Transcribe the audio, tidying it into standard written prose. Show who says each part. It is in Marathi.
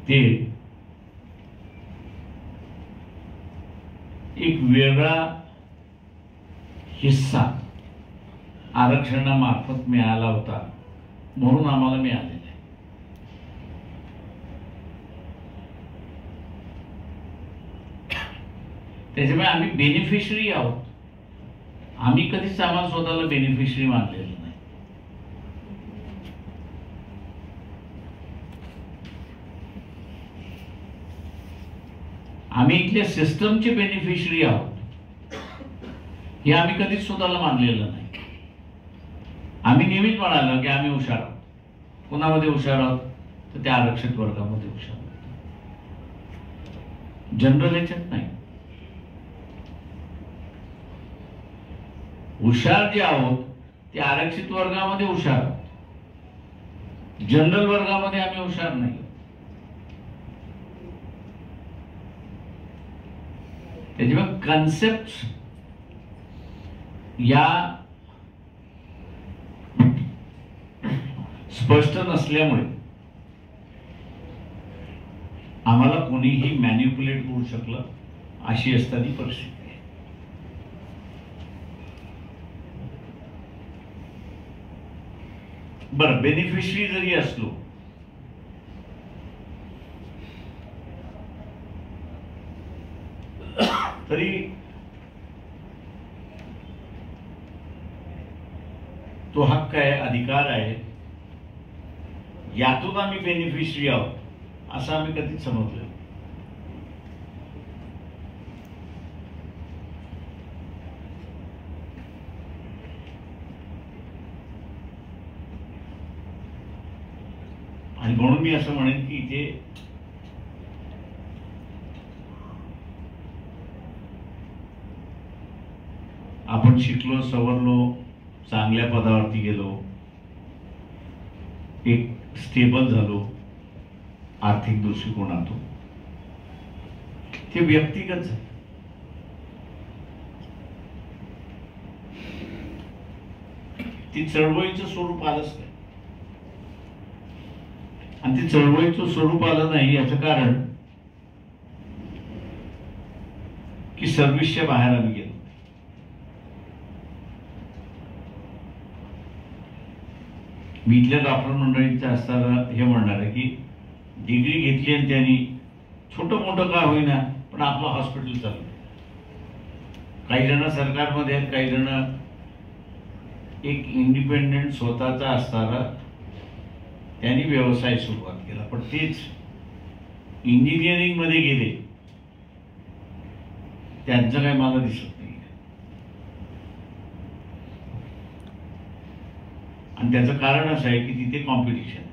Speaker 1: ते एक वेगळा हिस्सा आरक्षणामार्फत मिळाला होता म्हणून आम्हाला मिळालेला आहे. त्याच्यामुळे आम्ही बेनिफिशरी आहोत. आम्ही कधीच आम्हाला स्वतःला बेनिफिशरी मानलेलं नाही. आम्ही इथल्या सिस्टमचे बेनिफिशरी आहोत हे आम्ही कधीच स्वतःला मानलेलं नाही. आम्ही नेहमीच म्हणालो की आम्ही हुशार आहोत. कोणामध्ये हुशार आहोत तर त्या आरक्षित वर्गामध्ये हुशार आहोत, जनरल याच्यात नाही. हुशार जे आहोत ते आरक्षित वर्गामध्ये हुशार आहोत, जनरल वर्गामध्ये आम्ही हुशार नाही. त्याच्यामुळे कन्सेप्ट या स्पष्ट नसल्यामुळे आम्हाला कोणीही मॅनिप्युलेट करू शकलं अशी असताना परिस्थिती आहे. बरं, बेनिफिशरी जरी असलो तरी तो हक्क आहे, अधिकार आहे. यातून आम्ही बेनिफिशरी आहोत असं आम्ही कधीच समजलं. आणि म्हणून मी असं म्हणेन की इथे आपण शिकलो, सवरलो, चांगल्या पदावरती गेलो, एक स्टेबल झालो आर्थिक दृष्टिकोनातून. ते व्यक्तिगत झालं. ती चळवळीचं स्वरूप आलंच नाही. आणि ते चळवळीचं स्वरूप आलं नाही याचं कारण की सर्व्हिसच्या बाहेर आम्ही गेलो. मी इथल्या डॉक्टर मंडळींच्या असताना हे म्हणणार आहे की डिग्री घेतली आणि त्यांनी छोटं मोठं का होईना पण आपलं हॉस्पिटल चालू. काही जण सरकारमध्ये आहेत, काही जण एक इंडिपेंडेंट स्वतःचा असताना त्यांनी व्यवसाय सुरुवात केला. पण तेच इंजिनिअरिंग मध्ये गेले त्यांचं काही मला दिसत नाही. आणि त्याचं कारण असं आहे की तिथे कॉम्पिटिशन आहे.